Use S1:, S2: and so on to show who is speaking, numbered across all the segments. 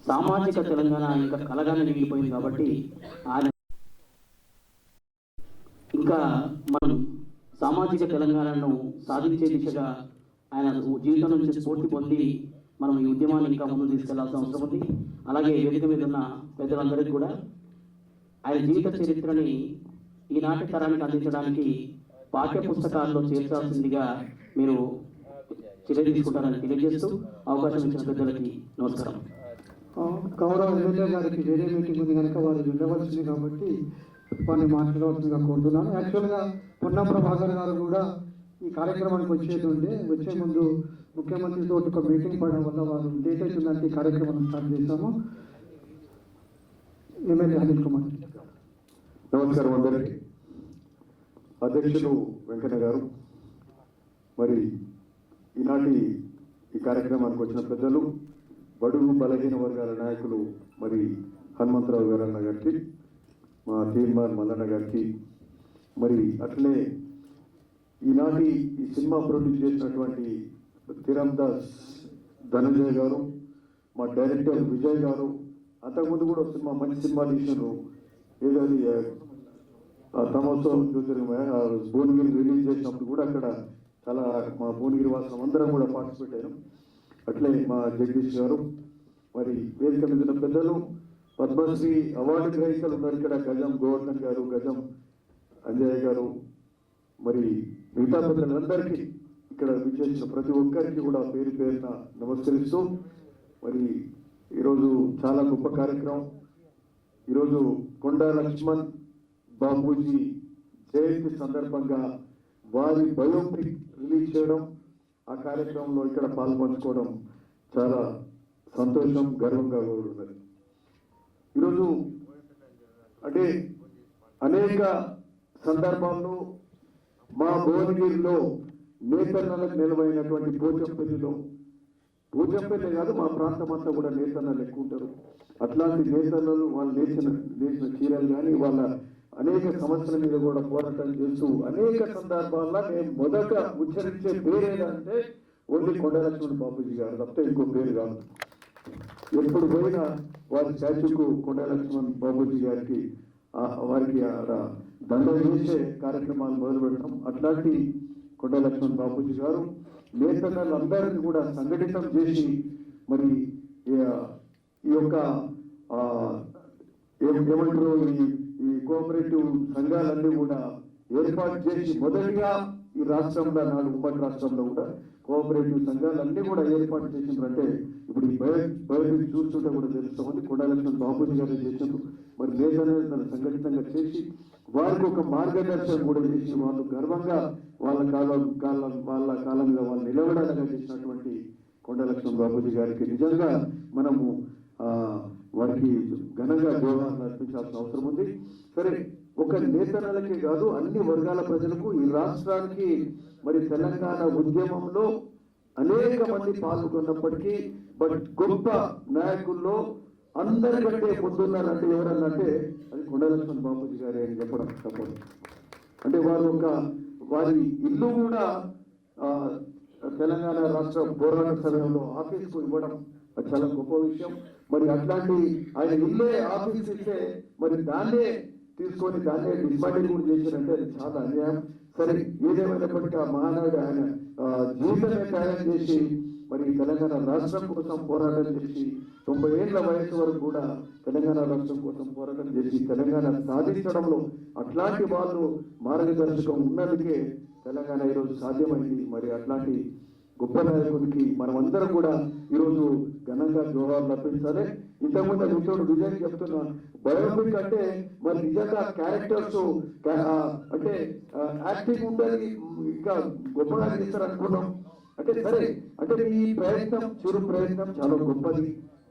S1: సామాజిక తెలంగాణ ఇంకా కలగానే మిగిలిపోయింది. కాబట్టి ఆయన ఇంకా మనం సామాజిక తెలంగాణను సాధించే దిశగా ఆయన జీవితం నుంచి స్ఫూర్తి పొంది మనం ఈ ఉద్యమాన్ని ఇంకా ముందుకు తీసుకెళ్లాల్సిన అవసరం ఉంది. అలాగే వేదిక మీద ఉన్న పెద్దలందరికీ కూడా ఆయన జీవిత చరిత్రని ఈనాటి తరానికి అందించడానికి పాఠ్య పుస్తకాల్లో చేర్చాల్సిందిగా మీరు చర్య తీసుకుంటారని తెలియజేస్తూ అవకాశం ఇచ్చిన పెద్దలకి నమస్కారం.
S2: గౌరవ ఎమ్మెల్యే గారికి వేరే మీటింగ్ ఉంది కనుక వారు వెళ్ళవలసింది కాబట్టి వారిని మాట్లాడవలసిందిగా కోరుతున్నాను. యాక్చువల్గా పొన్నం ప్రభాకర్ గారు కూడా ఈ కార్యక్రమానికి వచ్చే ముందు ముఖ్యమంత్రితో ఒక మీటింగ్ పడడం వల్ల వారు డేట్ అవుతుందంటే ఈ కార్యక్రమం స్టార్ట్ చేశాము. ఎమ్మెల్యే అనిల్ కుమార్.
S3: నమస్కారం అందరికీ. అధ్యక్షులు వెంకన్న గారు, మరి ఈనాటి ఈ కార్యక్రమానికి వచ్చిన పెద్దలు, బడుగు బలహీన వర్గాల నాయకులు మరి హనుమంతరావు గారు అన్న గారికి, మా తీర్మాన్ మల్లన్న గారికి, మరి అట్లనే ఈనాటి ఈ సినిమా ప్రొడ్యూస్ చేసినటువంటి తిరందాస్ ధనంజయ్ గారు, మా డైరెక్టర్ విజయ్ గారు, అంతకుముందు కూడా సినిమా మంచి సినిమా తీసినారు. ఏదో తమోత్సవం జ్యోతిర్మయ భువనగిరి రిలీజ్ చేసినప్పుడు కూడా అక్కడ చాలా మా భువనగిరి వాసం అందరం కూడా పార్టిసిపేట్ అయ్యాం. అట్లే మా జగదీష్ గారు, మరి వేదిక మీద ఉన్న పెద్దలు, పద్మశ్రీ అవార్డు గ్రహీతలు ఉన్నారు ఇక్కడ, గజం గోవర్ధన్ గారు, గజం అంజయ్య గారు, మరి మిగతా పెద్దలందరికీ ఇక్కడ విచ్చేసిన ప్రతి ఒక్కరికి కూడా పేరు పేరున నమస్కరిస్తూ, మరి ఈరోజు చాలా గొప్ప కార్యక్రమం. ఈరోజు కొండా లక్ష్మణ్ బాబూజీ జయంతి సందర్భంగా వారి బయోపిక్ రిలీజ్ చేయడం, ఆ కార్యక్రమంలో ఇక్కడ పాల్పంచుకోవడం చాలా సంతోషం, గర్వంగా ఉన్నది. ఈరోజు అంటే అనేక సందర్భాల్లో మా భువనగిరిలో నేతన్నలకు నిలవైనటువంటి పోచంపల్లి కాదు, మా ప్రాంతం అంతా కూడా నేతన్నలు ఎక్కువ ఉంటారు. అట్లాంటి నేతన్నలు వాళ్ళు లేచిన చీరలు కానీ వాళ్ళ అనేక సమస్యల మీద కూడా పోరాటం చేస్తూ అనేక సందర్భాల్లో నేను మొదట ఉచ్చరించే పేరేదంటే ఓన్లీ కొండా లక్ష్మణ్ బాబూజీ గారు తప్ప ఇంకో పేరు కాదు. ఎప్పుడు పోయినా వారి స్టాచ్యూకు కొండా లక్ష్మణ్ బాబూజీ గారికి వారికి దండం చేసే కార్యక్రమాలు మొదలు పెట్టడం. అట్లాంటి కొండా లక్ష్మణ్ బాబూజీ గారు నేతలందరినీ కూడా సంఘటితం చేసి మరి ఈ యొక్క ఏమంటారు ఈ కోఆపరేటివ్ సంఘాలన్నీ కూడా ఏర్పాటు చేసి మొదటిగా ఈ రాష్ట్రంలో 4 ఉమ్మడి రాష్ట్రంలో కూడా కోఆపరేటివ్ సంఘాలన్నీ కూడా ఏర్పాటు చేసిందంటే ఇప్పుడు ఈ బయోపిక్ చూస్తుంటే కూడా తెలుస్తుంది. కొండా లక్ష్మణ్ బాబూజీ గారు చేసినప్పుడు మరి నేతలను సంఘటితంగా చేసి వారికి ఒక మార్గదర్శనం కూడా చేసి వాళ్ళు గర్వంగా వాళ్ళ కాలం మీద వాళ్ళు నిలబడాలని చేసినటువంటి కొండా లక్ష్మణ్ బాబూజీ గారికి నిజంగా మనము వారికి ఘనంగా గౌరవాన్ని అర్పించాల్సిన అవసరం ఉంది. సరే, ఒక నేతలకే కాదు అన్ని వర్గాల ప్రజలకు ఈ రాష్ట్రానికి మరి తెలంగాణ ఉద్యమంలో అనేక మంది పాల్గొన్నప్పటికీ బట్ గొప్ప నాయకుల్లో అందరికంటే ముందున్నారంటే ఎవరన్నంటే అది కొండా లక్ష్మణ్ బాబూజీ గారే అని చెప్పడం తప్పదు. అంటే వారి ఇల్లు కూడా తెలంగాణ రాష్ట్ర పోరాట సమయంలో ఆఫీస్కు ఇవ్వడం అది చాలా గొప్ప విషయం. మరి అట్లాంటి ఆయన ఇల్లే ఆఫీస్ ఇస్తే మరి దాన్నే తీసుకొని దాన్నే డిస్మాండిల్ కూడా చేశారంటే అది చాలా అన్యాయం. సరే, ఏదేమైనప్పటికీ ఆ మహానాయుడు ఆయన జీవితమే త్యాగం చేసి మరి తెలంగాణ రాష్ట్రం కోసం పోరాటం చేసి 90 ఏళ్ల వయసు వరకు కూడా తెలంగాణ రాష్ట్రం కోసం పోరాటం చేసి తెలంగాణ సాధించడంలో అట్లాంటి వాళ్ళు మార్గదర్శకం ఉన్నందుకే తెలంగాణ ఈరోజు సాధ్యమైంది. మరి అట్లాంటి గొప్ప నాయకుడికి మనమందరం కూడా ఈరోజు ఘనంగా జోహార్లు అర్పించాలి. ఇంతకుముందు మిత్రుడు విజయ్ చెప్తున్నా బయోపిక్ అంటే మరి నిజంగా క్యారెక్టర్స్ అంటే యాక్టింగ్ ఉండాలి, ఇంకా గొప్పగా చేస్తారు అనుకున్నాం. అంటే సరే, అంటే ఈ ప్రయత్నం చిరు ప్రయత్నం చాలా గొప్పది,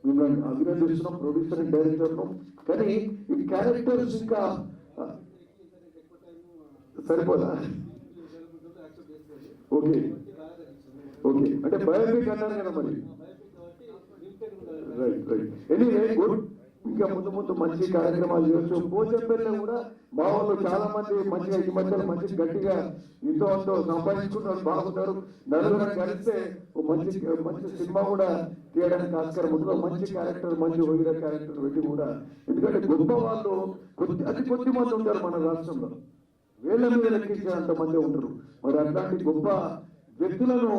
S3: మిమ్మల్ని అభినందిస్తున్నాం ప్రొడ్యూసర్ అండ్ డైరెక్టర్ను. కానీ ఈ క్యారెక్టర్స్ ఇంకా సరిపోదా? ఓకే ఓకే, అంటే బయోపిక్ అన్నారు కదా మరి. Right right, anyway good. ఇంకా ముందు ముందు మంచి కార్యక్రమాలు చేయొచ్చు. పోచంపల్లిలో కూడా మా వాళ్ళు చాలా మంది మంచిగా ఈ మధ్యలో మంచి గట్టిగా ఇంతో అంతో సంపాదించుకున్నారు, బాగున్నారు. నలుగురు కలిస్తే ఓ మంచి మంచి సినిమా కూడా తీయడానికి ఆస్కారం ఉంటుంది. మంచి క్యారెక్టర్, మంచి హీరో క్యారెక్టర్ పెట్టి కూడా. ఎందుకంటే గొప్ప వాళ్ళు అతి కొద్ది మంది ఉంటారు మన రాష్ట్రంలో, వేల మీద లెక్కించేంత మంది ఉంటారు. మరి అట్లాంటి గొప్ప వ్యక్తులను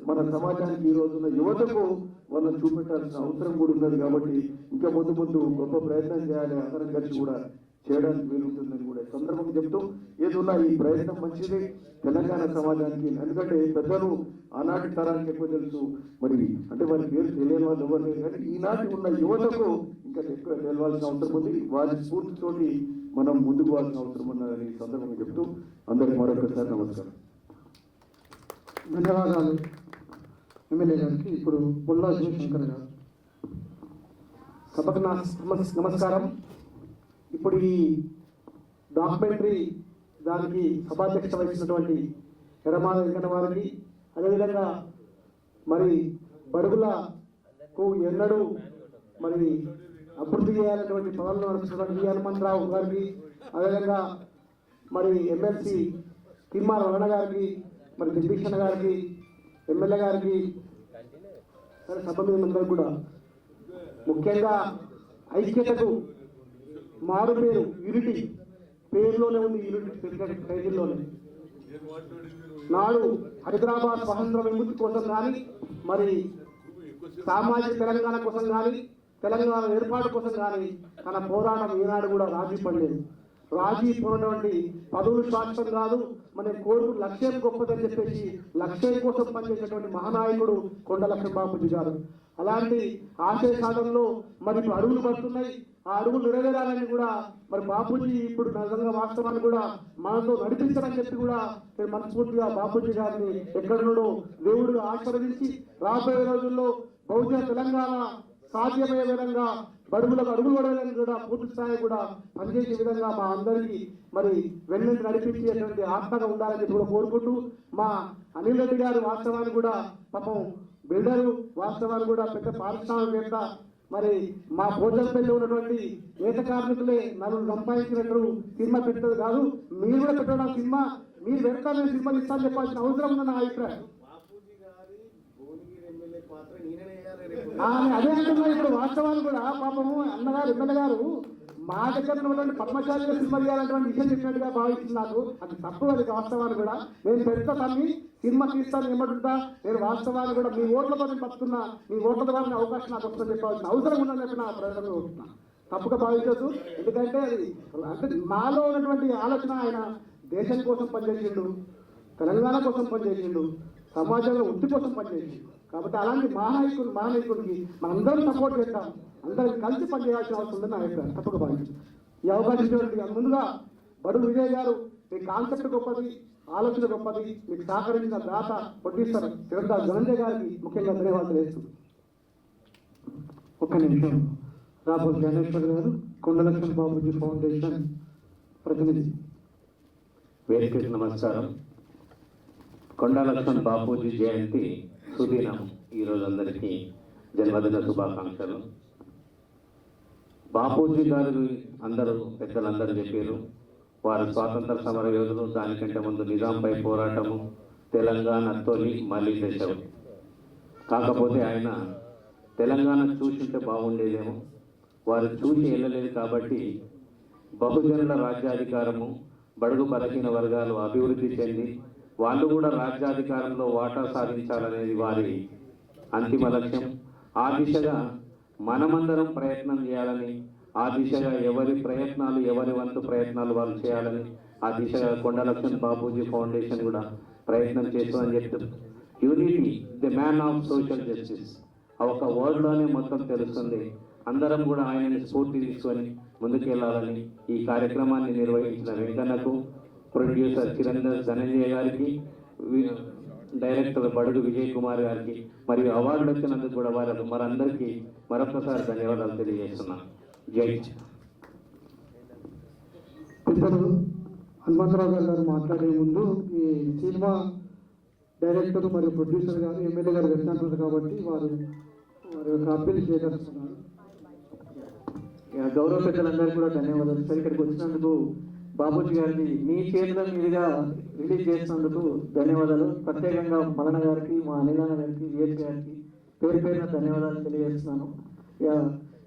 S3: మన సమాజానికి ఈ రోజున యువతకు వాళ్ళని చూపెట్టాల్సిన అవసరం కూడా ఉన్నది. కాబట్టి ఇంకా ముందు ముందు గొప్ప ప్రయత్నం చేయాలి, అందరం కలిసి కూడా చేయడానికి వీలుంటుందని కూడా సందర్భంగా చెప్తూ, ఏదున్నా ఈ ప్రయత్నం మంచిది తెలంగాణ సమాజానికి. ఎందుకంటే పెద్దలు ఆనాటి తరానికి ఎక్కువ తెలుసు, మరి అంటే వారి పేరు తెలియని వాళ్ళు ఎవరు లేరు, కానీ ఈనాటి ఉన్న యువతకు ఇంకా ఎక్కువ తెలవాల్సిన అవసరం ఉంది. వారి స్ఫూర్తితోటి మనం ముందుకు పోవాల్సిన అవసరం ఉన్నదని సందర్భంగా చెప్తూ అందరికి మరొకసారి నమస్కారం.
S2: ధన్యవాదాలు ఎమ్మెల్యే గారికి. ఇప్పుడు బొల్లా శివశంకర్ గారు.
S4: సభకు నమస్కారం. ఇప్పుడు ఈ డాక్యుమెంటరీ దానికి సభాధ్యక్షత వహించినటువంటి ఎడమాల వెంకన్న వారికి, అదేవిధంగా మరి బడుగులకు ఎన్నడూ మరి అభివృద్ధి చేయాలనేటువంటి పనులను నడుస్తున్నటువంటి వి హనుమంతరావు గారికి, అదేవిధంగా మరి ఎమ్మెల్సీ తిరుమల రమణ గారికి, మరి జగదీశ్వర గారికి, ఎమ్మెల్యే గారికి, సరే సభ మీద కూడా ముఖ్యంగా ఐక్యతకు మారు పేరు యూనిటీ, పేరులోనే ఉంది యూనిటీ, టైటిల్లోనే. నాడు హైదరాబాద్ స్వతంత్ర విముక్తి కోసం కానీ, మరి సామాజిక తెలంగాణ కోసం కానీ, తెలంగాణ ఏర్పాటు కోసం కానీ తన పోరాటం ఈనాడు కూడా రాజీ పడలేదు. రాజీ పోయినటువంటి పదవులు శాశ్వతం కాదు, మన కోరుకు లక్ష్యం గొప్పదని చెప్పేసి లక్ష్యం కోసం పనిచేసినటువంటి మహానాయకుడు కొండ లక్ష్మణ బాపూజీ గారు. అలాంటి ఆశయ సాధనలో మరి ఇప్పుడు అడుగులు పడుతున్నాయి. ఆ అడుగులు నెరవేరాలని కూడా మరి బాపూజీ ఇప్పుడు నిజంగా వాస్తవాన్ని కూడా మనతో నడిపించాలని చెప్పి కూడా మనస్ఫూర్తిగా బాపూజీ గారిని ఎక్కడున్నాడో దేవుడిగా ఆశీర్వదించి రాబోయే రోజుల్లో బహుజన తెలంగాణ సాధ్యమయ్యే విధంగా బడుగులకు అడుగులు పడేదని కూడా పూర్తి స్థాయి కూడా పనిచేసే విధంగా మా అందరికీ మరి వెన్నంటి నడిపించేటువంటి ఆత్మగా ఉండాలని చెప్పి కూడా కోరుకుంటూ, మా అనిల్ రెడ్డి గారు వాస్తవాన్ని కూడా పాపం బిల్డరు, వాస్తవాన్ని కూడా పెద్ద పారిశ్రామికవేత్త, మరి మా పోచంపల్లిలో ఉన్నటువంటి నేత కార్మికులే నలుగురు సంపాదించినట్టు సినిమా పెట్టదు కాదు, మీరు కూడా పెట్టడం సినిమా, మీరు పెడతారు సినిమా ఇస్తాను చెప్పాల్సిన అవసరం ఉందని నా అభిప్రాయం. అదే అంటున్నా. ఇప్పుడు వాస్తవాలు కూడా పాపము అన్నగారు ఎమ్మెల్యే గారు మా దగ్గర ఉన్నటువంటి పద్మశాలిగా సినిమా చేయాలన్నటువంటి విషయం చెప్పినట్టుగా భావిస్తుంది. నాకు అది తప్పు, అది వాస్తవాన్ని కూడా నేను పెడతా తల్లి సినిమా తీస్తాను ఏమంటుంటా, నేను వాస్తవాన్ని కూడా మీ ఓట్లతో నేను పడుతున్నా, మీ ఓట్ల ద్వారా అవకాశం నాకు వస్తుందని చెప్పాల్సిన అవసరం ఉందని చెప్పి నా ప్రజలను కోరుతున్నా. తప్పుగా భావించవచ్చు. ఎందుకంటే అది అంటే మాలో ఉన్నటువంటి ఆలోచన, ఆయన దేశం కోసం పనిచేసిండు, తెలంగాణ కోసం పనిచేసిండు, సమాజంలో వృత్తి కోసం పనిచేసిండు. కాబట్టి అలాంటి మహానాయకుడికి మనందరం సపోర్ట్ చేద్దాం, అందరం కలిసి పనిచేయాల్సిన అవసరం ఉందని నా అభిప్రాయం. తప్పక భావించు. ఈ అవకాశం ఇచ్చినటువంటి ముందుగా బడుగు విజయ్ గారు, మీ కాన్సెప్ట్ గొప్పది, ఆలోచన గొప్పది, మీకు సహకరించిన దాత ప్రొడ్యూసర్ చిరంతా ధనంజయ్ గారికి ముఖ్యంగా ధన్యవాదాలు వేస్తూ.
S2: ఒక్క నిమిషం. రాబోతు జ్ఞానేశ్వర్ గారు, కొండ లక్ష్మణ బాపూజీ ఫౌండేషన్ ప్రతినిధి.
S5: వేదికకు నమస్కారం. కొండ లక్ష్మణ బాపూజీ జయంతి సుదినం. ఈరోజు అందరికీ జన్మదిన శుభాకాంక్షలు. బాపూజీ గారు అందరూ పెద్దలందరూ చెప్పారు, వారు స్వాతంత్ర సమర యోధులు. దానికంటే ముందు నిజాంపై పోరాటము, తెలంగాణ తొలి మళ్ళీ దేశం. కాకపోతే ఆయన తెలంగాణ చూసింటే బాగుండేదేమో, వారు చూసి వెళ్ళలేదు. కాబట్టి బహుజనుల రాజ్యాధికారము, బడుగు బలహీన వర్గాలు అభివృద్ధి చెంది వాళ్ళు కూడా రాజ్యాధికారంలో వాటా సాధించాలనేది వారి అంతిమ లక్ష్యం. ఆ దిశగా మనమందరం ప్రయత్నం చేయాలని, ఆ దిశగా ఎవరి ప్రయత్నాలు, ఎవరి వంతు ప్రయత్నాలు వాళ్ళు చేయాలని, ఆ దిశగా కొండ లక్ష్మణ బాపూజీ ఫౌండేషన్ కూడా ప్రయత్నం చేస్తుందని చెప్తుంది. Unity, the man of social justice, ఆ ఒక వర్డ్లోనే మొత్తం తెలుస్తుంది. అందరం కూడా ఆయనని స్ఫూర్తి తీసుకొని ముందుకెళ్లాలని ఈ కార్యక్రమాన్ని నిర్వహించిన వెంకన్నకు, ప్రొడ్యూసర్ చిరంజీవి ధనంజయ గారికి, డైరెక్టర్ బడుగు విజయ్ కుమార్ గారికి, మరియు అవార్డులు వచ్చినందుకు కూడా మరందరికీ మరొకసారి ధన్యవాదాలు తెలియజేస్తున్నాను. జై.
S2: పెద్దలు హనుమంతరావు గారు మాట్లాడే ముందు ఈ సినిమా డైరెక్టర్ మరియు ప్రొడ్యూసర్ గారు, ఎమ్మెల్యే గారు వెళ్తున్నారు కాబట్టి వారి యొక్క అప్పీల్ చేయదలుచుకున్నారు. గౌరవ పెద్దలందరికీ కూడా ధన్యవాదాలు సార్. ఇక్కడికి వచ్చినందుకు బాబూజీ గారిని మీ చేతుల మీదుగా రిలీజ్ చేసినందుకు ధన్యవాదాలు. ప్రత్యేకంగా మదన గారికి, మా అనిలాన గారికి, విఎస్ గారికి పేరు పేరున ధన్యవాదాలు తెలియజేస్తున్నాను.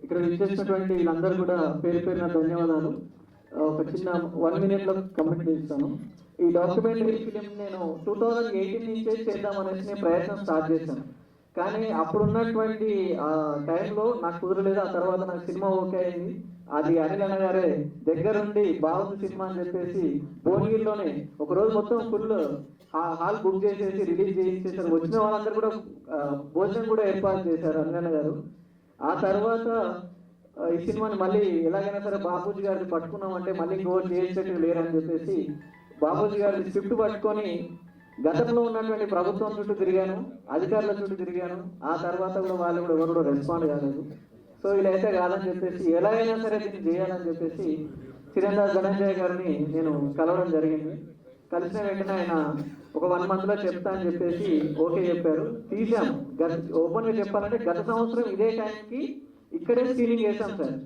S2: ఇక్కడ విచ్చేసినటువంటి వీళ్ళందరూ కూడా పేరు పేరున ధన్యవాదాలు. ఒక చిన్న 1 minute లో కంప్లీట్ చేస్తాను. ఈ డాక్యుమెంటరీ ఫిలిం నేను 2018 నుంచే చేద్దామనేసి నేను ప్రయత్నం స్టార్ట్ చేశాను. కానీ అప్పుడున్నటువంటి టైంలో నాకు కుదరలేదు. ఆ తర్వాత నాకు సినిమా ఓకే అయింది. అది అనిల్ గారే దగ్గరుండి బాగుంది సినిమా అని చెప్పేసి భువనగిరిలోనే ఒక రోజు మొత్తం ఫుల్ హాల్ బుక్ చేసేసి రిలీజ్ చేసేసారు. వచ్చిన వాళ్ళందరూ కూడా భోజనం కూడా ఏర్పాటు చేశారు అనిల్ గారు. ఆ తర్వాత ఈ సినిమాని మళ్ళీ ఎలాగైనా సరే బాబూజీ గారిని పట్టుకున్నామంటే మళ్ళీ ఇంకోటి చేసేటట్టు లేరని చెప్పేసి బాబూజీ గారి స్క్రిప్ట్ పట్టుకొని గతంలో ఉన్నటువంటి ప్రభుత్వం చుట్టూ తిరిగాను, అధికారుల చుట్టూ తిరిగాను. ఆ తర్వాత కూడా వాళ్ళు కూడా ఎవరు కూడా రెస్పాండ్ కాలేదు. సో ఇలా అయితే కాదని చెప్పేసి ఎలాగైనా సరే దీన్ని చేయాలని చెప్పేసి చిరంజీవి ధనంజయ్ గారిని నేను కలవడం జరిగింది. కలిసిన వెంటనే ఆయన ఒక 1 month లో చెప్తా అని చెప్పేసి ఓకే చెప్పారు. తీసాం. ఓపెన్ గా చెప్పాలంటే గత సంవత్సరం ఇదే టైంకి ఇక్కడే స్క్రీనింగ్ చేశాం సార్.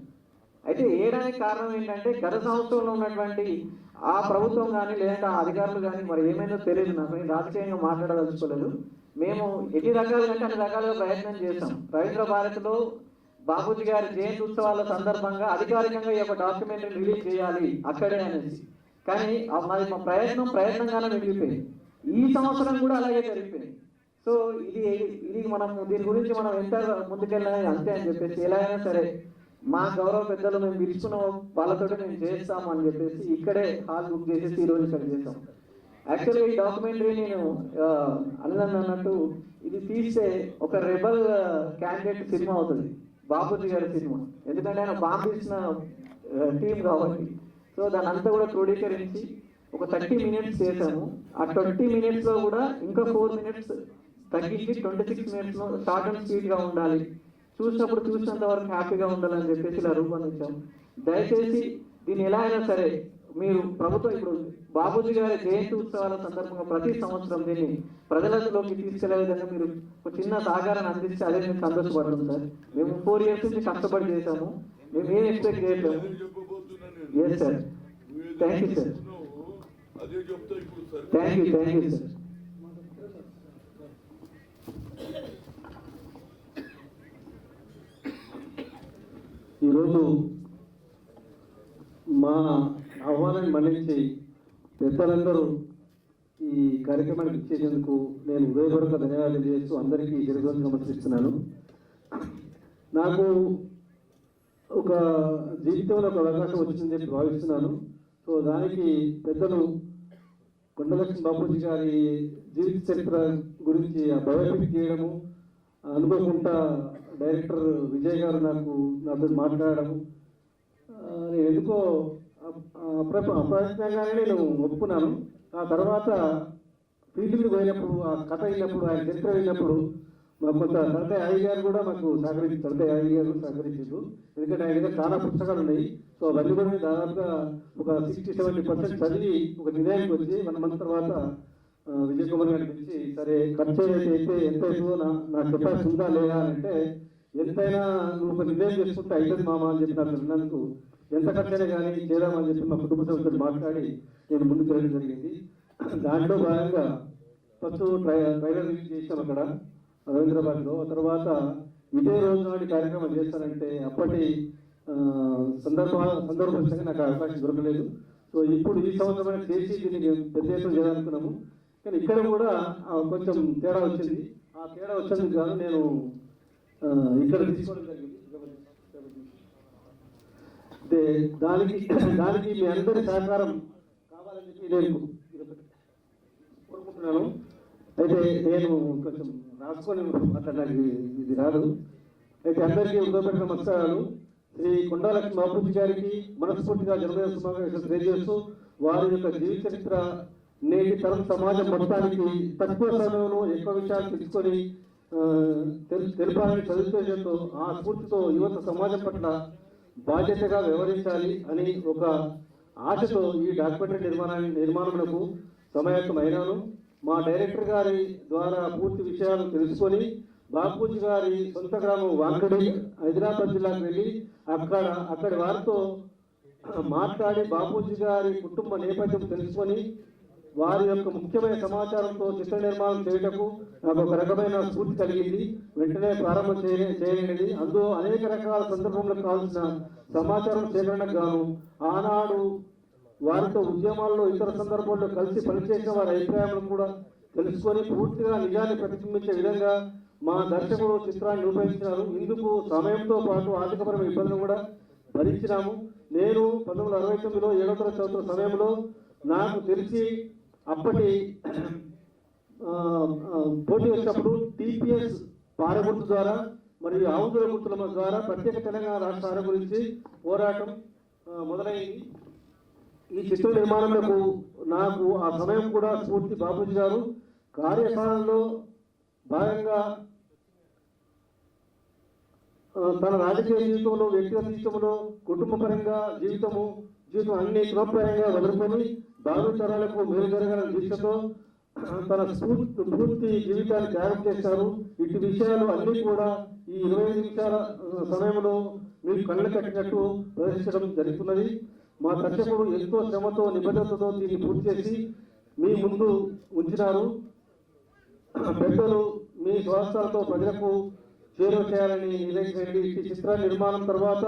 S2: అయితే వేయడానికి కారణం ఏంటంటే గత సంవత్సరంలో ఉన్నటువంటి ఆ ప్రభుత్వం కానీ లేదంటే ఆ అధికారులు కానీ మరి ఏమైందో తెలియదు. నాకు రాజకీయంగా మాట్లాడదలుచుకోలేదు. మేము ఎన్ని రకాలుగా అంటే అన్ని రకాలుగా ప్రయత్నం చేశాం. రవీంద్ర భారతిలో బాబూజీ గారి జయంతి ఉత్సవాల సందర్భంగా అధికారికంగా ఈ యొక్క డాక్యుమెంటరీ రిలీజ్ చేయాలి అక్కడే అనేసి. కానీ మరి మా ప్రయత్నంగానే మిగిలిపోయింది. ఈ సంవత్సరం కూడా అలాగే జరిగిపోయింది. సో ఇది మనం దీని గురించి మనం ఎంత ముందుకెళ్ళాలి అంతే అని చెప్పేసి ఎలాగైనా సరే మా గౌరవ పెద్దలు మేము పిలుచుకున్న వాళ్ళతో మేము చేస్తాము అని చెప్పేసి ఇక్కడే హాల్ బుక్ చేసేసి ఈరోజు ఇక్కడ చేస్తాం. యాక్చువల్గా ఈ డాక్యుమెంటరీ నేను అన్నట్టు ఇది తీస్తే ఒక రెబల్ క్యాండిడేట్ సినిమా అవుతుంది, బాబూజీ గారి సినిమా. ఎందుకంటే ఆయన బాంబు ఇచ్చిన టీం కాబట్టి. సో దాని అంతా కూడా క్రోడీకరించి ఒక 30 minutes చేశాము. ఆ 20 minutes లో కూడా ఇంకా 4 minutes తగ్గించి 26 minutes షార్ట్ అండ్ స్వీట్ గా ఉండాలి, చూసినంత వరకు హ్యాపీగా ఉండాలని చెప్పేసి ఇలా రూపొందించాం. దయచేసి దీన్ని ఎలా అయినా సరే మీరు ప్రభుత్వం ఇప్పుడు బాబూజీ గారి జయంతి ఉత్సవాల సందర్భంగా ప్రతి సంవత్సరం దీన్ని ప్రజలలోకి తీసుకెళ్లే విధంగా మీరు ఒక చిన్న సహకారాన్ని అందిస్తే అదే మేము సంతోషపడతాం సార్. మేము 4 years నుంచి కష్టపడి చేశాము. మేము ఏం ఎక్స్పెక్ట్ చేయలేము. Yes sir, thank you sir, thank you sir.
S6: ఈరోజు మా ఆహ్వానాన్ని మన్నించి పెద్దలందరూ ఈ కార్యక్రమానికి ఇచ్చేందుకు నేను హృదయపూర్వక ధన్యవాదాలు చేస్తూ అందరికీ జరుగుతుంది సమర్పిస్తున్నాను. నాకు ఒక జీవితంలో ఒక అవకాశం వచ్చిందని చెప్పి భావిస్తున్నాను. సో దానికి పెద్దలు కొండలక్ష్మి బాబూజీ గారి జీవిత చరిత్ర గురించి ఆ బయోపిక్ చేయడము, అనుకోకుండా డైరెక్టర్ విజయ్ గారు నాతో మాట్లాడడం, నేను ఎందుకో అప్రయత్నంగానే నేను ఒప్పుకున్నాను. ఆ తర్వాత ఫీల్డ్కి పోయినప్పుడు ఆ కథ అయినప్పుడు ఆయన చరిత్ర అయినప్పుడు మాకు కొంత తలకాయ అయ్య గారు కూడా మాకు తలకాయ అయ్య గారు సహకరించారు. ఎందుకంటే ఆయన దగ్గర చాలా పుస్తకాలు ఉన్నాయి. సో అవన్నీ కూడా దాదాపుగా ఒక 60-70% చదివి ఒక నిర్ణయానికి వచ్చి 1 month తర్వాత విజయ్ కుమార్ గారిని పిలిచి సరే ఖర్చు అయితే ఎంత అవుతుందో నా కెపాసిటీ ఉందా లేదా అంటే ఎంతైనా నువ్వు ఒక నిర్ణయం చేసుకుంటే అవుతుంది మామ అని చెప్పి నాకు విన్నందుకు ఎంత ఖర్చైనా కానీ చేద్దామని చెప్పి మా కుటుంబ సభ్యులతో మాట్లాడి నేను ముందుకు వెళ్ళడం జరిగింది. దాంట్లో భాగంగా ఫస్ట్ ట్రైలర్ రిలీజ్ చేసాం అక్కడ రవీంద్రబాద్లో. తర్వాత ఇదే రోజు నాటి కార్యక్రమం చేస్తానంటే అప్పటి సందర్భంగా నాకు అవకాశం దొరకలేదు. సో ఇప్పుడు ఈ సంవత్సరం చేసి దీన్ని పెద్ద ఎత్తున చేయాలనుకున్నాము. కానీ ఇక్కడ కూడా కొంచెం తేడా వచ్చింది. ఆ తేడా వచ్చేందుకు కాదు నేను ఇక్కడ తీసుకోవడం జరిగింది. దానికి మీ అందరి సహకారం కావాలని చెప్పి నేను కోరుకుంటున్నాను. అయితే నేను కొంచెం రాసుకొని అట్లా నాకు ఇది రాదు. అయితే అందరికీ ఉదయపడిన నమస్కారాలు. శ్రీ కొండలక్ష్మి బాబూజీ గారికి మనస్ఫూర్తిగా జన్మదిన శుభాకాంక్షలు తెలియజేస్తూ వారి యొక్క జీవిత చరిత్ర నేటి తరం సమాజం మొత్తానికి తక్కువ సమయంలో ఎక్కువ విషయాలు తెలుసుకొని తెలుపాలని చదువుతో ఆ స్ఫూర్తితో యువత సమాజం పట్ల బాధ్యతగా వ్యవహరించాలి అని ఒక ఆశతో ఈ డాక్యుమెంటరీ నిర్మాణమునకు సమాయత్తమైనాను. మా డైరెక్టర్ గారి ద్వారా పూర్తి విషయాలు తెలుసుకొని బాపూజీ గారి సొంత గ్రామం వాంకడి హైదరాబాద్ జిల్లాకు వెళ్ళి అక్కడి వారితో మాట్లాడి బాపూజీ గారి కుటుంబ నేపథ్యం తెలుసుకొని వారి యొక్క ముఖ్యమైన సమాచారంతో చిత్ర నిర్మాణం చేయటకు నాకు ఒక రకమైన స్ఫూర్తి కలిగింది. వెంటనే ప్రారంభం చేయలేనిది. అందులో అనేక రకాల సందర్భంలో కావాల్సిన సమాచారం సేకరణకు గాను ఆనాడు వారితో ఉద్యమాల్లో ఇతర సందర్భాల్లో కలిసి పనిచేసిన వారి అభిప్రాయాలను కూడా తెలుసుకొని పూర్తిగా నిజాన్ని ప్రతిబింబించే విధంగా మా దర్శకుడు చిత్రాన్ని రూపొందించినారు. ఇందుకు సమయంతో పాటు ఆర్థికపరమైన ఇబ్బందులు కూడా భరించినాము. నేను 1969లో 7వ తరగతి చదువుతున్న సమయంలో నాకు తెలిసి అప్పటి పోటీ వచ్చినప్పుడు టీపీఎస్ పారగుర్తు ద్వారా మరియు ఆవుదుల గుర్తుల ద్వారా ప్రత్యేక తెలంగాణ రాష్ట్రాల గురించి పోరాటం మొదలైంది. ఈ చిత్ర నిర్మాణంలో నాకు ఆ సమయం కూడా స్ఫూర్తి బాపూజీ గారు కార్యకాలంలో భాగంగా తన రాజకీయ జీవితంలో, వ్యక్తిగత జీవితంలో, కుటుంబపరంగా జీవితం అన్ని క్రమప్రాయంగా వదులుకొని భావితరాలకు మేలు జరగాలని దీక్షతో తన పూర్తి జీవితాన్ని త్యాగం చేశారు. ఇటు విషయాలు అన్నీ కూడా ఈ 25 నిమిషాల సమయంలో మీకు కళ్ళు కట్టినట్టు ప్రదర్శించడం జరుగుతున్నది. మా దర్శకుడు ఎంతో శ్రమతో నిబద్ధతతో దీన్ని పూర్తి చేసి మీ ముందు ఉంచినారు. పెద్దలు మీ స్వాస్థాలతో ప్రజలకు చేరువ చేయాలని నిర్ణయించండి. ఈ చిత్ర నిర్మాణం తర్వాత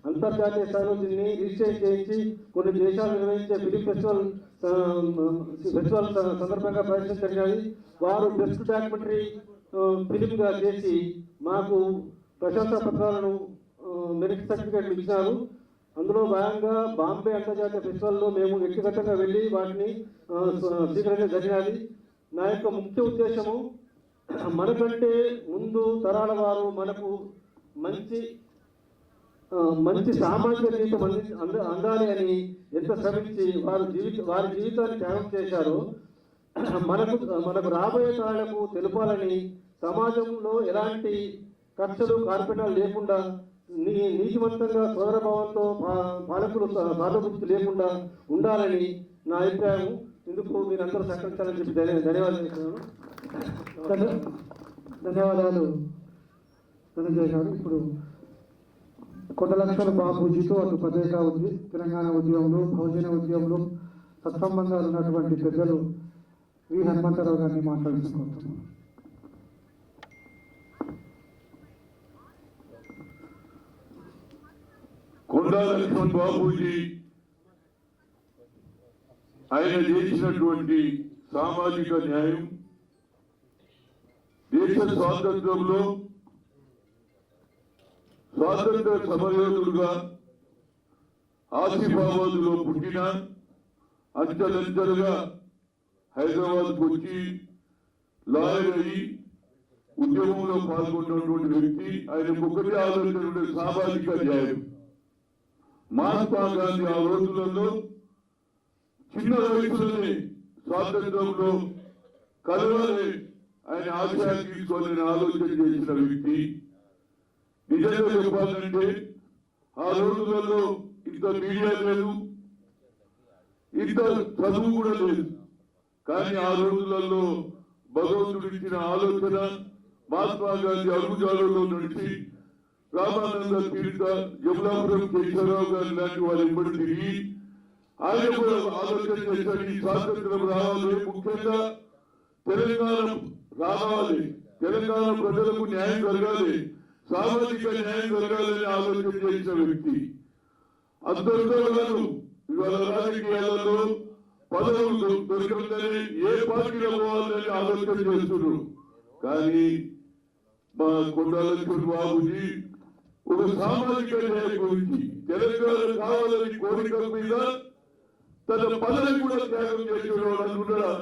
S6: అంతర్జాతీయ స్థాయిలో దీన్ని రిజిస్టర్ చేయించి కొన్ని దేశాలు నిర్వహించే ఫిలిం ఫెస్టివల్ సందర్భంగా ప్రదర్శించగలిగాయి. వారు బెస్ట్ డాక్యుమెంటరీ ఫిలింగా చేసి మాకు ప్రశంసా పత్రాలను మెరిట్ సర్టిఫికేట్లు ఇచ్చినారు. అందులో భాగంగా బాంబే అంతర్జాతీయ ఫెస్టివల్లో మేము వ్యక్తిగతంగా వెళ్ళి వాటిని స్వీకరించడం జరిగినది. నా యొక్క ముఖ్య ఉద్దేశము మనకంటే ముందు తరాల వారు మనకు మంచి సామాజిక జీవితం అందాలి అని ఎంత శ్రమించి వారి జీవితాన్ని త్యాగం చేశారో మనకు రాబోయే తరాలకు తెలుపాలని, సమాజంలో ఎలాంటి కక్షలు కార్పణ్యాలు లేకుండా నీతివంతంగా సోదరభావంతో పాలకులు సానుభూతి లేకుండా ఉండాలని నా అభిప్రాయం. ఇందుకు మీరందరూ సహకరించాలని చెప్పి ధన్యవాదాలు.
S2: ధన్యవాదాలు ధనంజయ్ గారు. ఇప్పుడు కొండలక్షల బాపూజీతో అటు ప్రత్యేక ఉంది తెలంగాణ ఉద్యమంలో, బహుజన ఉద్యమంలో సత్సంబంధాలు ఉన్నటువంటి పెద్దలు వి హనుమంతరావు గారిని మాట్లాడుకుంటున్నాం.
S7: కొండా లక్ష్మణ్ బాపూజీ ఆయన చేసినటువంటి సామాజిక న్యాయం, దేశ స్వాతంత్రంలో స్వాతంత్ర సమరయోధుడుగా ఆసిఫాబాద్లో పుట్టిన అంచెలంచెలుగా హైదరాబాద్కు వచ్చి లాయర్ అయ్యి ఉద్యమంలో పాల్గొన్నటువంటి వ్యక్తి. ఆయనకు ఒకటి ఆలోచన సామాజిక న్యాయం. మహాత్మా గాంధీ ఆ రోజులలో చిన్న వయసులోనే స్వాతంత్రంలో కలవాలి ఆయన ఆశయాన్ని తీసుకోవాలని ఆలోచన చేసిన వ్యక్తి. నిజంగా చెప్పాలంటే ఆ రోజులలో ఇంత మీడియా లేదు, ఇంత చదువు కూడా లేదు. కానీ ఆ రోజులలో భగవంతుడు ఇచ్చిన ఆలోచన మహాత్మా గాంధీ అడుగుజాడలో నడిచి రామానంద తీర్థ, జమునాపురం కేశవరావు గారి లాంటి వారు ఎప్పటి తిరిగి ఆయన కూడా ఆలోచన చేశారు. ఈ స్వాతంత్రం రావాలి, ముఖ్యంగా తెలంగాణ రావాలి, తెలంగాణ ప్రజలకు న్యాయం జరగాలి, సామాజిక న్యాయం జరగాలని ఆలోచన చేసిన వ్యక్తి. అందరితో ఇవాళ రాజకీయాలలో పదవులు దొరకదని ఏ పార్టీలో పోవాలని ఆలోచన చేస్తున్నారు. కానీ మా కొండా లక్ష్మణ్ బాబుజీ ఒక సామాజిక న్యాయం గురించి, తెలంగాణ కావాలని కోరిక మీద తన పదవి కూడా త్యాగం చేసేవాడు అనుకున్నాడా?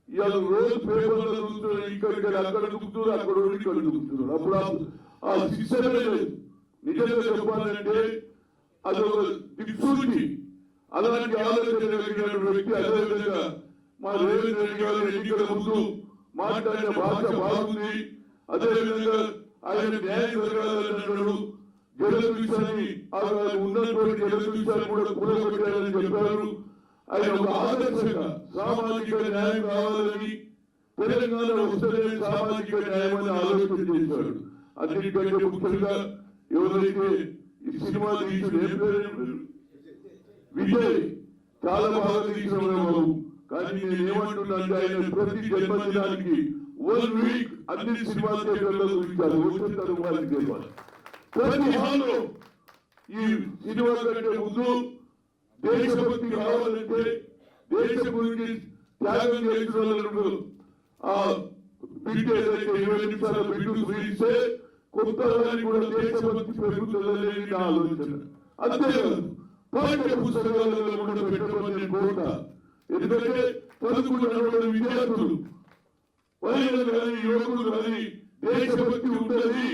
S7: ఇవాళ రోజు పేపర్లో చూస్తున్నారు, ఇక్కడ అక్కడ దుక్కుతున్నారు, అక్కడ ఇక్కడ దుక్కుతున్నారు. అప్పుడు ఆ శిక్షణ లేదు. నిజంగా చెప్పాలంటే అది ఒక దిక్సూచి. అలాంటి ఆలోచన కలిగిన వ్యక్తి. అదేవిధంగా మా రేవంత్ రెడ్డి గారు ఎన్నికల ముందు మాట్లాడిన భాష బాగుంది. అదేవిధంగా ఆయన న్యాయం జరగాలన్నాడు. జలవిషయాన్ని ఉన్నటువంటి జలవిషయాన్ని కూడా కూడగొట్టారని చెప్పారు. ఆయన ఒక ఆదర్శంగా సామాజిక న్యాయం కావాలని తెలంగాణ వస్తేనే సామాజిక న్యాయం అని ఆలోచన చేశాడు. అన్నిటికంటే ముఖ్యంగా ఎవరైతే ఈ సినిమా తీసిన విజయ్ చాలా బాగా తీసిన బాబు. కానీ నేనేమంటున్నా అంటే ఆయన ప్రతి జన్మదినానికి 1 వీక్ అన్ని సినిమా థియేటర్లో చూపించారు. వచ్చేస్తారు వాళ్ళకి తెలియాలి. ప్రతి హాల్లో ఈ సినిమా కంటే ముందు దేశభక్తి కావాలంటే దేశం గురించి త్యాగం చేసిన వాళ్ళు ఆ బిడ్డ ఏదైతే 20 నిమిషాల బిడ్డు చూపిస్తే కొత్త కూడా దేశభక్తి పెరుగుతుందనేది నా ఆలోచన. అంతేకాదు పాఠ్య పుస్తకాలలో కూడా పెట్టమని కోట. ఎందుకంటే చదువుకున్న విద్యార్థులు మహిళలు కానీ యువకులు కానీ దేశభక్తి ఉంటుంది.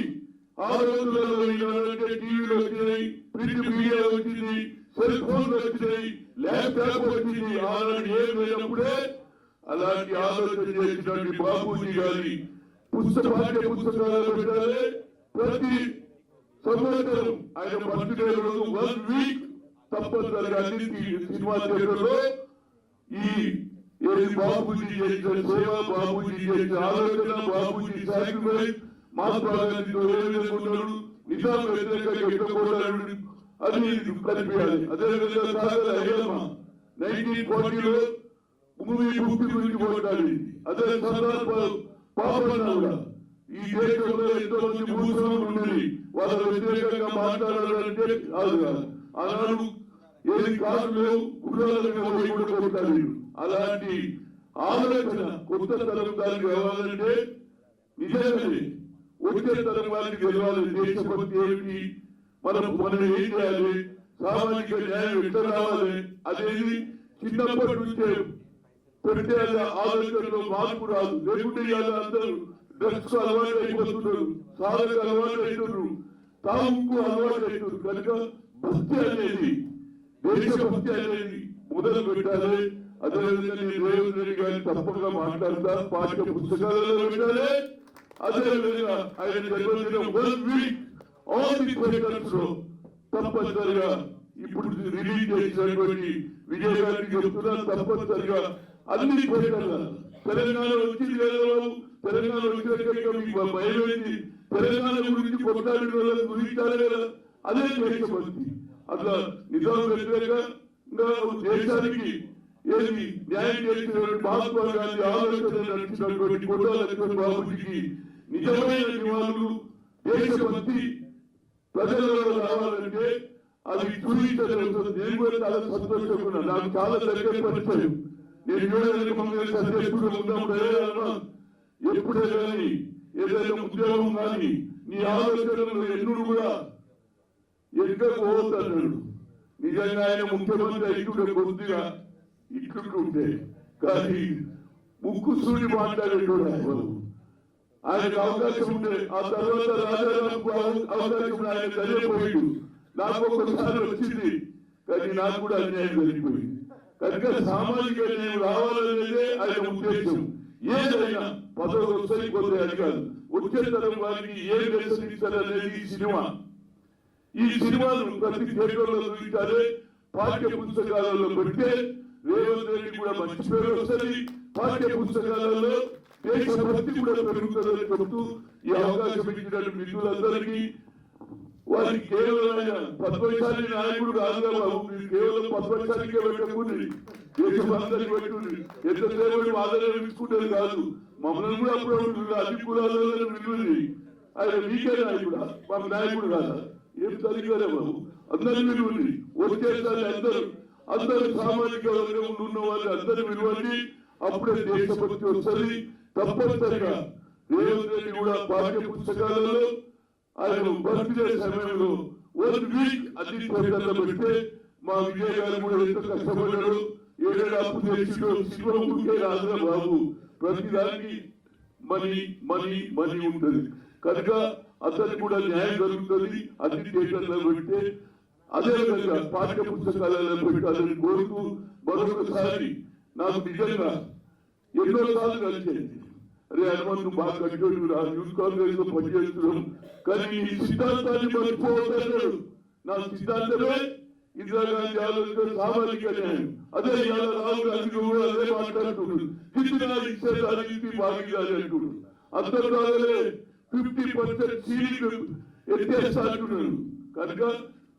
S7: ఆ రోజులలో టీవీలు వచ్చినాయి, ప్రింట్ మీడియా వచ్చింది, సెల్ ఫోన్లు వచ్చినాయి, ల్యాప్టాప్ వచ్చింది. ఆనాడు ఏం లేనప్పుడే అలాంటి ఆలోచన చేసినటువంటి బాబూజీ గారి పాఠ్య పుస్తకాలు పెట్టాలి. ప్రతి సంవత్సరం ఆయన బర్త్డే రోజు 1 వీక్ తప్పనిసరిగా అన్ని సినిమా థియేటర్లో ఈ బాబూజీ చేసిన సేవ, బాబూజీ చేసిన ఆలోచన, బాబూజీ సాక్రిఫైస్, మహాత్మా గాంధీ ఉన్నాడు, నిజాం వ్యతిరేకంగా ఎక్కకూడదు అది కనిపించాలి. అదేవిధంగా సాగర్ అయ్యమ్మ 1940లో భూమి ముక్తి గురించి పోరాడింది. అదే సర్దార్ పాపన్న కూడా ఈ దేశంలో ఎంతో మంది భూస్వాములు ఉండేది, వాళ్ళ వ్యతిరేకంగా మాట్లాడాలంటే కాదు కాదు. ఆనాడు ఏది కాదు లేవు, కులాలుగా కూడా కొట్టాడు. అలాంటి ఆలోచన కొత్త తరం దానికి కావాలంటే నిజంగానే వచ్చే తరం వారికి గెలవాలి. దేశభక్తి ఏమిటి, మనం ఏం చేయాలి, సామాజిక న్యాయం ఎట్లా రావాలి అనేది చిన్నప్పటి నుంచే పెడితే ఆలోచనలో మార్పు రాదు. లేకుంటే అందరూ డ్రగ్స్ అలవాటు అయిపోతున్నారు, సాధకు అలవాటు అవుతున్నారు, తాగుకు అలవాటు అవుతున్నారు. కనుక భక్తి అనేది, దేశభక్తి అనేది మొదలు పెట్టాలి. అదేవిధంగా నేను రేవంత్ రెడ్డి గారిని తప్పకుండా మాట్లాడతా, పాఠ్య పుస్తకాలలో పెట్టాలి. అదేవిధంగా ఆయన జన్మదినం 1 వీక్ ఆల్ ది థియేటర్స్ లో తప్పనిసరిగా ఇప్పుడు రిలీజ్ చేసినటువంటి విజయ్ గారికి చెప్తున్నా, తప్పనిసరిగా అన్ని థియేటర్ల తెలంగాణ వచ్చింది కదా, తెలంగాణ వచ్చినాక మీకు భయమైంది, తెలంగాణ గురించి కొట్లాడిన వాళ్ళని గురించాలి కదా, అదే దేశభక్తి. అట్లా నిజాం వ్యతిరేకంగా దేశానికి ఏది న్యాయం చేసినటువంటి మహాత్మా గాంధీ ఆలోచన నడిచినటువంటి కొట్టాల లక్ష్మణ్ బాబుజీకి నిజమైన నివాళులు, దేశభక్తి ప్రజలలో రావాలంటే అది చూపించలేదు. నేను కూడా చాలా సంతోషంగా, నాకు చాలా దగ్గర పరిచయం. నేను యువజన కాంగ్రెస్ అధ్యక్షుడు ఉన్నప్పుడే ఎప్పుడే కానీ ఏదైనా ఉద్యోగం కానీ నీ ఆలోచనలు ఎన్నుడు కూడా ఎక్కడికి పోతాడు. నిజంగా ఆయన ముఖ్యమంత్రి అయితుండే కొద్దిగా ఇట్లుంటుంటే, కానీ ముక్కు సూడి మాట్లాడేటోడు ఆయనకు అవకాశం ఉండే. ఆ తర్వాత రాజారావుకు అవకాశం ఆయన చనిపోయాడు. నాకు ఒకసారి వచ్చింది, కానీ నాకు కూడా అన్యాయం జరిగిపోయింది. కనుక సామాజిక న్యాయం రావాలనేదే ఆయన ఉద్దేశం. ఏదైనా పదవులు వస్తాయి కొద్ది అని కాదు, వచ్చే తరం వారికి ఏం దర్శనిస్తారనేది ఈ సినిమా. ఈ సినిమాను ప్రతి థియేటర్లో చూపించాలి, పాఠ్య పుస్తకాలలో పెడితే రేవంత్ రెడ్డి కూడా మంచి పేరు వస్తుంది, పాఠ్య పుస్తకాలలో దేశభక్తి కూడా పెరుగుతుందని చెబుతూ ఈ అవకాశం ఇచ్చినట్టు మిత్రులందరికీ, వారికి కేవలం ఆయన పద్మశాలి నాయకుడు కాదుగా బాబు, మీరు కేవలం పద్మశాలికే పెట్టకుండి, దేశమందరికి పెట్టుంది. ఎంతసేపు ఆదరణ తీసుకుంటేది కాదు, మమ్మల్ని కూడా అప్పుడు అన్ని కులాలలో విలువది. ఆయన మీకే నాయకుడా, మాకు నాయకుడు కాదా? ఏం సరిగ్గానే బాబు, అందరి విలువది. వచ్చేసారి అందరూ సామాజిక వర్గం ఉన్న వాళ్ళు అందరి విలువని, అప్పుడే దేశభక్తి వస్తుంది. తప్పనిసరిగా రేవంత్ రెడ్డి కూడా పాఠ్య పుస్తకాలలో ఆయన బర్త్డే సమయంలో 1 వీక్ అన్ని థియేటర్లో పెడితే, మా విజయ్ గారు కూడా ఎంతో కష్టపడ్డాడు. 7 అప్పు చేసిండు, సినిమా ఊరికే రాదురా బాబు, ప్రతిదానికి మనీ ఉంటుంది. కనుక అతనికి కూడా న్యాయం జరుగుతుంది. అన్ని థియేటర్లో పెడితే అదేవిధంగా పాఠ్య పుస్తకాలలో పెట్టాలని కోరుతూ మరొకసారి నాకు నిజంగా ఎన్నోసార్లు కలిసేది, అరే హనుమంతు బాగా కట్టోడు, యూత్ కాంగ్రెస్ లో పనిచేస్తున్నాం, కానీ ఈ సిద్ధాంతాన్ని మర్చిపోవద్దు. నా సిద్ధాంతమే ఇందిరాగాంధీ ఆలోచన సామాజిక న్యాయం. అదే ఇవాళ రాహుల్ గాంధీ కూడా అదే మాట్లాడుతున్నాడు. కింద ఇచ్చేదానికి భాగీదారి అంటున్నాడు. అంతర్గానే 50% సీలింగ్ ఎత్తేస్తా అంటున్నాడు. కనుక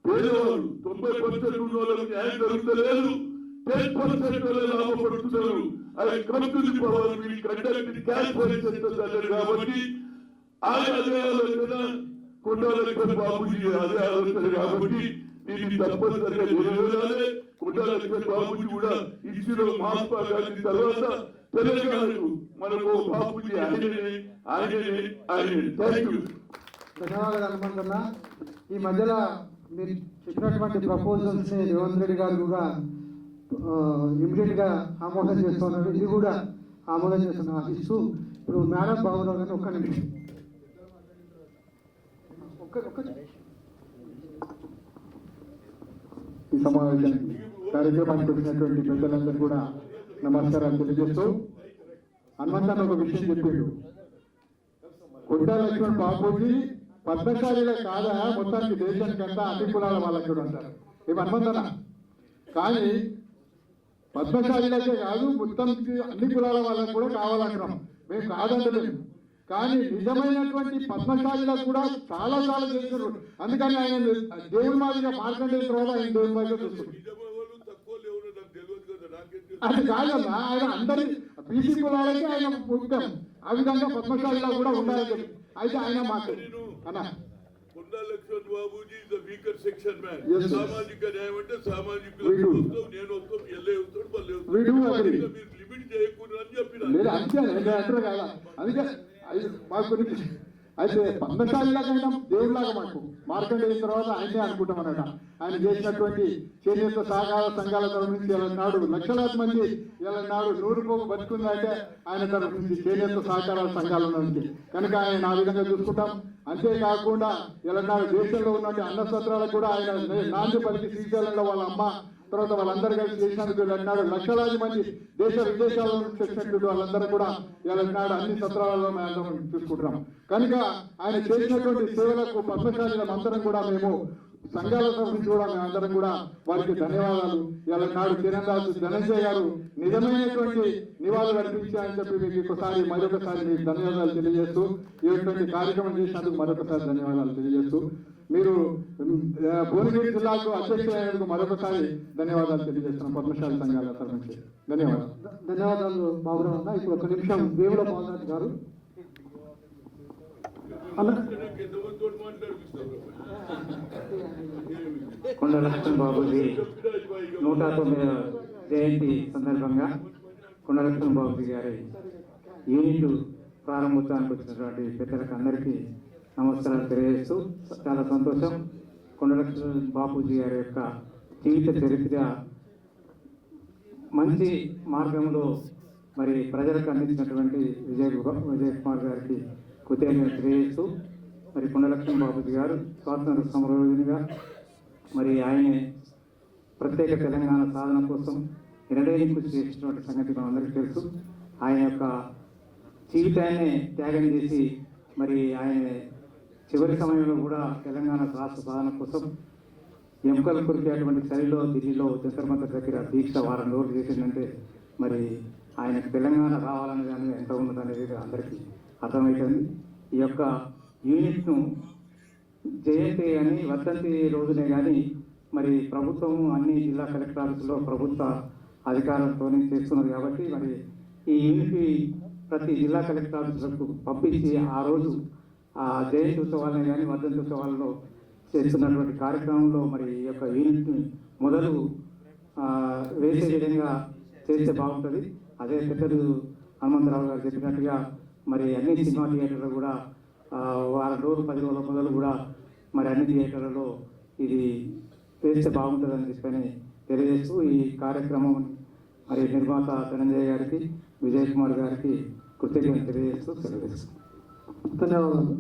S7: పేదవాళ్ళు 90% ఉన్న వాళ్ళకి న్యాయం జరుగుతలేదు, 10% వాళ్ళే లాభపడుతున్నారు. ఆయన కంపెనీ పవర్ వీళ్ళు కండక్ట్ క్యాష్ పరిస్థితులు కాబట్టి ఆయన అదే ఆలోచన కొండాలక్ష్మణ్ బాబుజీ అదే ఆలోచన కాబట్టి దీన్ని తప్పనిసరిగా నెరవేరాలి. కొండాలక్ష్మణ్ బాబుజీ కూడా ఇచ్చిన మహాత్మా గాంధీ తర్వాత తెలంగాణకు మనకు బాబుజీ ఆయననే. Thank you.
S2: ధన్యవాదాలు హనుమంతన్న. ఈ మధ్యలో మీరు చెప్పినటువంటి ప్రపోజల్స్ ని రేవంత్ రెడ్డి గారు కూడా ఇమీడియట్ గా ఆమోదం చేస్తున్నారు. ఇది కూడా ఆమోదం చేస్తున్న ఆశిస్తూ ఇప్పుడు మేడం బాబురావు గారిని ఒక్క నిమిషం
S3: ఈ సమావేశానికి కార్యక్రమానికి వచ్చినటువంటి పెద్దలందరూ కూడా నమస్కారాలు తెలియజేస్తూ హనుమంతన్న ఒక విషయం చెప్పాడు. కొండా లక్ష్మణ్ బాబుజీ పద్మశాలిలో కాదా మొత్తానికి దేశానికంతా అన్ని కులాల వాళ్ళకి కూడా అంటారు. ఇవి హనుమంతన్న కానీ పద్మశాలిలకే కాదు మొత్తానికి అన్ని కులాల వాళ్ళకు కూడా కావాలంటున్నాం. మేము కాదంటలేము. కానీ నిజమైనటువంటి పద్మశాలిలకు కూడా చాలా చాలా చేస్తున్నారు. అందుకని ఆయన దేవుని మాదిరిగా మార్కండేయ తర్వాత ఆయన దేవుని మాదిరిగా చూస్తున్నారు. అది కాదన్నా, ఆయన అందరి బీసీ కులాలకి ఆయన ముఖ్యం. ఆ విధంగా పద్మశాలిలో కూడా ఉండాలని చెప్పి అయితే ఆయన మాట అన్నా
S7: Konda Laxman Bapuji is the weaker section man.
S3: Yes, sir.
S7: సామాజిక న్యాయం అంటే సామాజిక
S3: We do.
S7: నేను వస్తాను, ఎల్లే వస్తాడు, మళ్ళీ
S3: We do agree.
S7: మీరు లిమిట్ చేయకూడదు అని చెప్పిన
S3: లేదు అంతే అంటారు కదా. అందుకే మాకు గురించి అయితే పద్మశాలిలాగైనా దేవుడిలాగా మాకు మార్కండేయ తర్వాత ఆయనే అనుకుంటాం అన్నట. ఆయన చేసినటువంటి చేనేత సహకార సంఘాల తరఫు నుంచి నాడు లక్షలాది మంది నాడు 100 పోగు బతుకుందంటే ఆయన తరఫు నుంచి చేనేత సహకార సంఘాల నుంచి కనుక ఆయన ఆ విధంగా చూసుకుంటాం. అంతేకాకుండా నాడు దేశంలో ఉన్నటువంటి అన్న సత్రాలకు కూడా ఆయన నాంది పలికి శ్రీశైలంలో వాళ్ళ అమ్మ తర్వాత వాళ్ళందరూ కలిసి చేసినందుకు నాడు లక్షలాది మంది దేశ విదేశాల నుంచి వచ్చినటువంటి వాళ్ళందరూ కూడా నాడు అన్ని సత్రాలలో మేము చూసుకుంటున్నాం. కనుక ఆయన చేసినటువంటి సేవలకు పద్మశాలిల అందరం కూడా మేము సంఘాల తరఫు నుంచి కూడా మేమందరం కూడా వారికి ధన్యవాదాలు. నాడు కిరణ్ ధనంజయ్ గారు నిజమైనటువంటి నివాళులు అర్పించారని చెప్పి మీకు ఒకసారి మరొకసారి మీకు ధన్యవాదాలు తెలియజేస్తూ ఇటువంటి కార్యక్రమం చేసినందుకు మరొకసారి ధన్యవాదాలు తెలియజేస్తూ మీరు భువనగిరి జిల్లాకు అధ్యక్షులైనందుకు మరొకసారి ధన్యవాదాలు తెలియజేస్తున్నాం పద్మశాలి సంఘాల తరఫు నుంచి. ధన్యవాదాలు.
S2: ధన్యవాదాలు బాబురావు అన్న. ఇప్పుడు ఒక నిమిషం వేవుల బాలరాజు గారు
S5: కొండా లక్ష్మణ్ బాబుజీ 109వ జయంతి సందర్భంగా కొండా లక్ష్మణ్ బాబుజీ గారి యూనిట్ ప్రారంభోత్సవానికి వచ్చినటువంటి పెద్దలకు అందరికీ నమస్కారాలు తెలియజేస్తూ చాలా సంతోషం. కొండా లక్ష్మణ్ బాబుజీ గారి యొక్క జీవిత చరిత్ర మంచి మార్గంలో మరి ప్రజలకు అందించినటువంటి విజయ్ కుమార్ గారికి కృతజ్ఞతలు తెలియజేస్తూ మరి కొండా లక్ష్మణ్ బాబుజీ గారు స్వాతంత్ర సమరయోధునిగా మరి ఆయనే ప్రత్యేక తెలంగాణ సాధన కోసం ఎనలేని కృషి చేసినటువంటి సంగతి మనందరికీ తెలుసు. ఆయన యొక్క జీవితాన్ని త్యాగం చేసి మరి ఆయన చివరి సమయంలో కూడా తెలంగాణ రాష్ట్ర సాధన కోసం ఎముకలు కొరికేటువంటి చలిలో ఢిల్లీలో జంతర్ మంతర్ దగ్గర దీక్ష వారం రోజులు చేసిందంటే మరి ఆయనకు తెలంగాణ రావాలని కానీ ఎంత ఉన్నదనేది అందరికీ అర్థమవుతుంది. ఈ యొక్క యూనిట్ను జయంతి అని వర్ధంతి రోజునే కానీ మరి ప్రభుత్వం అన్ని జిల్లా కలెక్టర్ ఆఫీసులో ప్రభుత్వ అధికారులతో చేస్తున్నది కాబట్టి మరి ఈ యూనిట్ ప్రతి జిల్లా కలెక్టర్ ఆఫీసులకు పంపించి ఆ రోజు ఆ జయంతి ఉత్సవాలని కానీ వర్ధంతి ఉత్సవాలలో చేస్తున్నటువంటి కార్యక్రమంలో మరి ఈ యొక్క యూనిట్ని మొదలు వేసే విధంగా చేస్తే బాగుంటుంది. అదే పెద్దలు హనుమంతరావు గారు చెప్పినట్టుగా మరి అన్ని సినిమా థియేటర్లు కూడా వారం రోజులు 10 రోజుల మొదలు కూడా మరి అన్ని థియేటర్లలో ఇది వేస్తే బాగుంటుందని చెప్పని తెలియజేస్తూ ఈ కార్యక్రమం మరి నిర్మాత ధనంజయ్ గారికి విజయ్ కుమార్ గారికి కృతజ్ఞతలు తెలియజేస్తూ
S2: ధన్యవాదాలు.